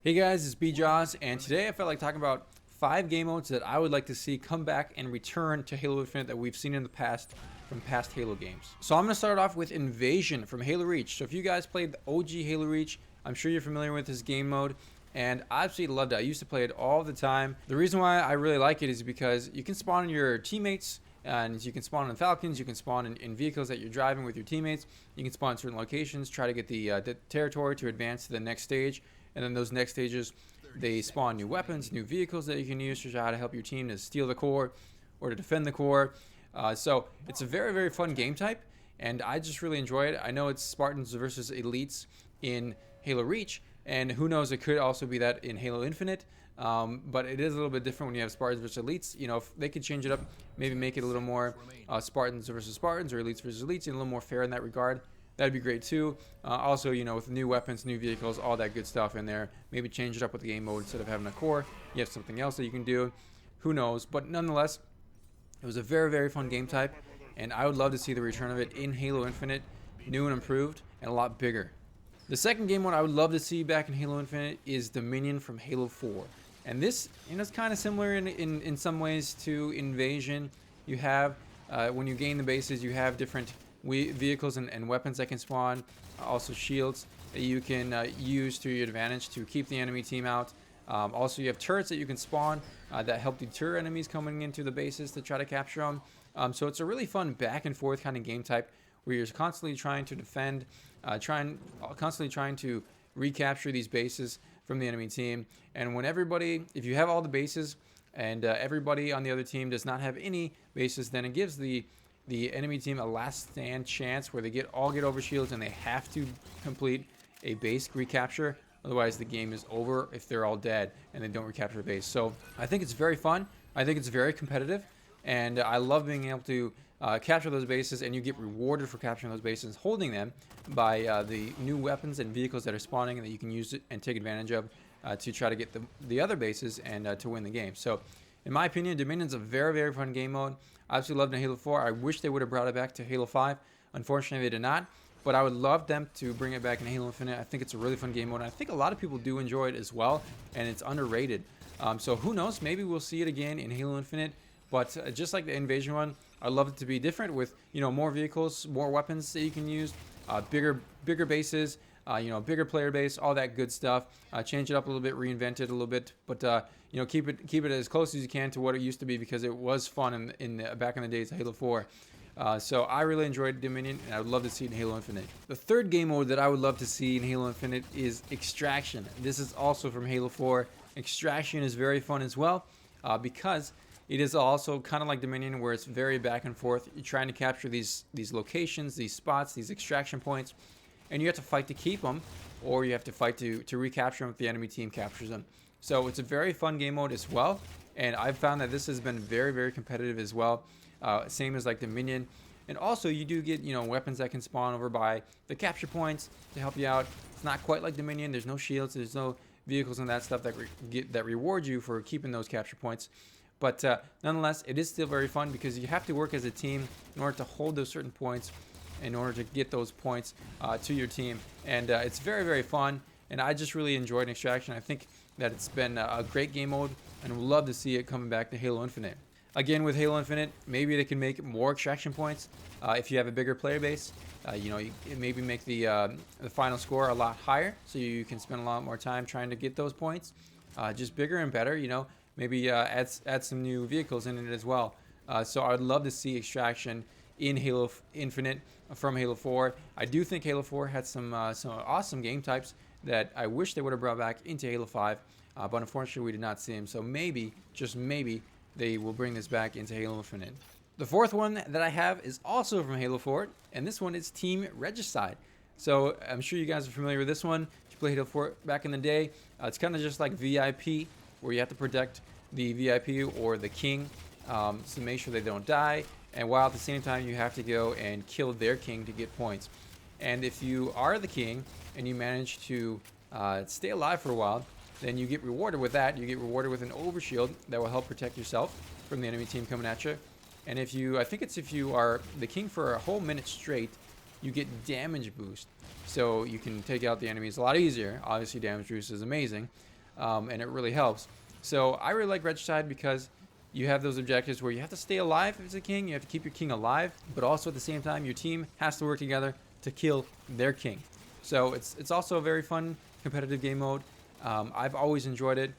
Hey guys, it's B-Jaws, and today I felt like talking about 5 game modes that I would like to see come back and return to Halo Infinite that we've seen in the past from past Halo games. So I'm going to start off with Invasion from Halo Reach. So if you guys played the OG Halo Reach, I'm sure you're familiar with this game mode, and I absolutely loved it. I used to play it all the time. The reason why I really like it is because you can spawn your teammates, and you can spawn in Falcons, you can spawn in vehicles that you're driving with your teammates, you can spawn in certain locations, try to get the territory to advance to the next stage. And then those next stages, they spawn new weapons, new vehicles that you can use to try to help your team to steal the core or to defend the core. So it's a very, very fun game type, and I just really enjoy it. I know it's Spartans versus Elites in Halo Reach, and who knows, it could also be that in Halo Infinite. But it is a little bit different when you have Spartans versus Elites. You know, if they could change it up, maybe make it a little more Spartans versus Spartans or Elites versus Elites, and a little more fair in that regard. That'd be great too. Also, you know, with new weapons, new vehicles, all that good stuff in there. Maybe change it up with the game mode. Instead of having a core, you have something else that you can do. Who knows? But nonetheless, it was a very, very fun game type, and I would love to see the return of it in Halo Infinite, new and improved, and a lot bigger. The second game mode I would love to see back in Halo Infinite is Dominion from Halo 4. And this, you know, it's kind of similar in some ways to Invasion. You have, when you gain the bases, you have different vehicles and weapons that can spawn, also shields that you can use to your advantage to keep the enemy team out. Also, you have turrets that you can spawn that help deter enemies coming into the bases to try to capture them. So it's a really fun back and forth kind of game type where you're constantly trying to defend, constantly trying to recapture these bases from the enemy team. And when everybody, if you have all the bases and everybody on the other team does not have any bases, then it gives the enemy team a last stand chance where they all get over shields and they have to complete a base recapture. Otherwise, the game is over if they're all dead and they don't recapture the base. So I think it's very fun. I think it's very competitive. And I love being able to capture those bases, and you get rewarded for capturing those bases, holding them by the new weapons and vehicles that are spawning and that you can use it and take advantage of to try to get the other bases and to win the game. So in my opinion, Dominion's a very, very fun game mode. I absolutely loved it in Halo 4. I wish they would have brought it back to Halo 5. Unfortunately, they did not. But I would love them to bring it back in Halo Infinite. I think it's a really fun game mode. And I think a lot of people do enjoy it as well, and it's underrated. So who knows? Maybe we'll see it again in Halo Infinite. But just like the Invasion one, I'd love it to be different with, you know, more vehicles, more weapons that you can use, bigger bases, you know, bigger player base, all that good stuff. Change it up a little bit, reinvent it a little bit, but you know, keep it as close as you can to what it used to be, because it was fun back in the days of Halo 4. So I really enjoyed Dominion, and I would love to see it in Halo Infinite. The third game mode that I would love to see in Halo Infinite is Extraction. This is also from Halo 4. Extraction is very fun as well, because it is also kind of like Dominion, where it's very back and forth. You're trying to capture these locations, these spots, these extraction points, and you have to fight to keep them, or you have to fight to recapture them if the enemy team captures them. So it's a very fun game mode as well, and I've found that this has been very, very competitive as well. Same as like Dominion. And also you do get, you know, weapons that can spawn over by the capture points to help you out. It's not quite like Dominion. There's no shields, there's no vehicles and that stuff that reward you for keeping those capture points. But nonetheless, it is still very fun because you have to work as a team in order to hold those certain points, in order to get those points to your team. And it's very, very fun. And I just really enjoyed Extraction. I think that it's been a great game mode, and would love to see it coming back to Halo Infinite. Again, with Halo Infinite, maybe they can make more extraction points if you have a bigger player base. You know, maybe make the final score a lot higher, so you can spend a lot more time trying to get those points. Just bigger and better, you know. Maybe add some new vehicles in it as well. So I would love to see Extraction in Halo Infinite from Halo 4. I do think Halo 4 had some awesome game types that I wish they would have brought back into Halo 5, but unfortunately we did not see them. So maybe, just maybe, they will bring this back into Halo Infinite. The fourth one that I have is also from Halo 4, and this one is Team Regicide. So I'm sure you guys are familiar with this one. If you played Halo 4 back in the day, it's kind of just like VIP, where you have to protect the VIP or the king to make sure they don't die, and while at the same time you have to go and kill their king to get points. And if you are the king and you manage to stay alive for a while, then you get rewarded with that. You get rewarded with an overshield that will help protect yourself from the enemy team coming at you. And if you, I think it's if you are the king for a whole minute straight, you get damage boost. So you can take out the enemies a lot easier. Obviously, damage boost is amazing. and it really helps. So I really like Regicide because you have those objectives where you have to stay alive as a king, you have to keep your king alive, but also at the same time your team has to work together to kill their king. So it's also a very fun competitive game mode. I've always enjoyed it.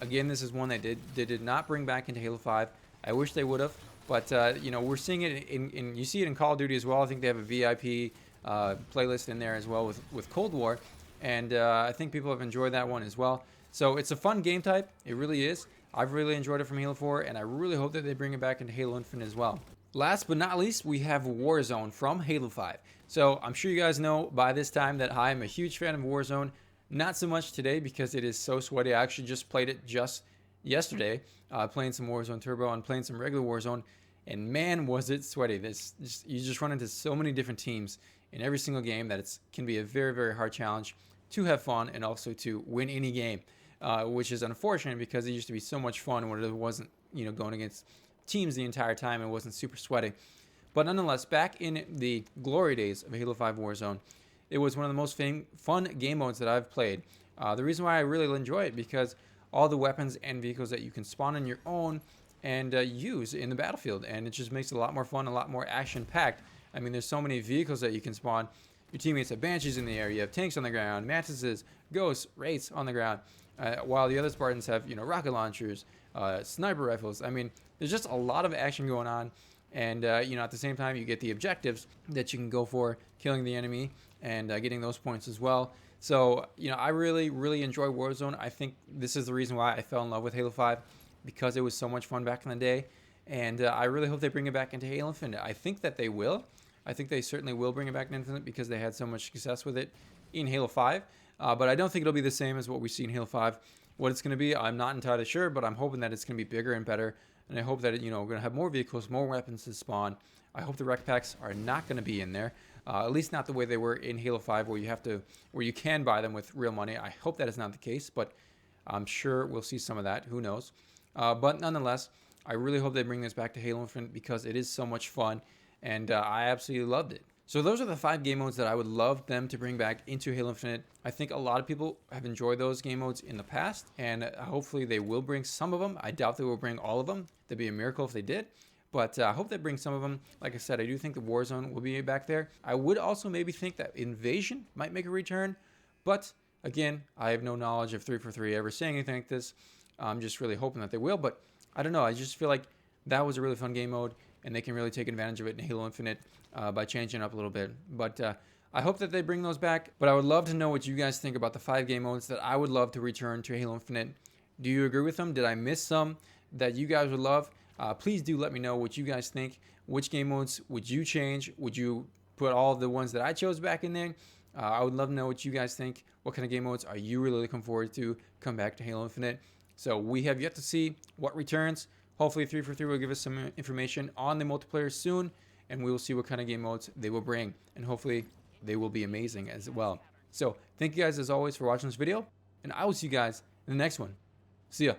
Again, this is one they did not bring back into Halo 5. I wish they would have, but you know, we're seeing it in you see it in Call of Duty as well. I think they have a VIP playlist in there as well with Cold War, and I think people have enjoyed that one as well. So it's a fun game type. It really is. I've really enjoyed it from Halo 4, and I really hope that they bring it back into Halo Infinite as well. Last but not least, we have Warzone from Halo 5. So I'm sure you guys know by this time that I am a huge fan of Warzone. Not so much today because it is so sweaty. I actually just played it just yesterday, playing some Warzone Turbo and playing some regular Warzone, and man, was it sweaty. You just run into so many different teams in every single game that it can be a very, very hard challenge to have fun and also to win any game, which is unfortunate because it used to be so much fun when it wasn't, you know, going against teams the entire time and wasn't super sweaty. But nonetheless, back in the glory days of Halo 5 Warzone, it was one of the most fun game modes that I've played. The reason why I really enjoy it because all the weapons and vehicles that you can spawn on your own and use in the battlefield, and it just makes it a lot more fun, a lot more action-packed. I mean, there's so many vehicles that you can spawn. Your teammates have Banshees in the air, you have tanks on the ground, Mantises, Ghosts, Wraiths on the ground, while the other Spartans have, you know, rocket launchers, sniper rifles. I mean, there's just a lot of action going on, and you know, at the same time, you get the objectives that you can go for, killing the enemy and getting those points as well. So, you know, I really, really enjoy Warzone. I think this is the reason why I fell in love with Halo 5, because it was so much fun back in the day, and I really hope they bring it back into Halo Infinite. I think that they will. I think they certainly will bring it back in Infinite because they had so much success with it in Halo 5, but I don't think it'll be the same as what we see in Halo 5. What it's going to be, I'm not entirely sure, but I'm hoping that it's going to be bigger and better, and I hope that you know, we're going to have more vehicles, more weapons to spawn. I hope the rec packs are not going to be in there, at least not the way they were in Halo 5, where you can buy them with real money. I hope that is not the case, but I'm sure we'll see some of that. Who knows? But nonetheless, I really hope they bring this back to Halo Infinite because it is so much fun, and I absolutely loved it. So those are the 5 game modes that I would love them to bring back into Halo Infinite. I think a lot of people have enjoyed those game modes in the past, and hopefully they will bring some of them. I doubt they will bring all of them. That'd be a miracle if they did. But I hope they bring some of them. Like I said, I do think the Warzone will be back there. I would also maybe think that Invasion might make a return. But again, I have no knowledge of 343 ever saying anything like this. I'm just really hoping that they will. But I don't know. I just feel like that was a really fun game mode, and they can really take advantage of it in Halo Infinite by changing it up a little bit. But I hope that they bring those back. But I would love to know what you guys think about the 5 game modes that I would love to return to Halo Infinite. Do you agree with them? Did I miss some that you guys would love? Please do let me know what you guys think. Which game modes would you change? Would you put all of the ones that I chose back in there? I would love to know what you guys think. What kind of game modes are you really looking forward to come back to Halo Infinite? So we have yet to see what returns. Hopefully 343 will give us some information on the multiplayer soon, and we will see what kind of game modes they will bring. And hopefully they will be amazing as well. So thank you guys as always for watching this video, and I will see you guys in the next one. See ya.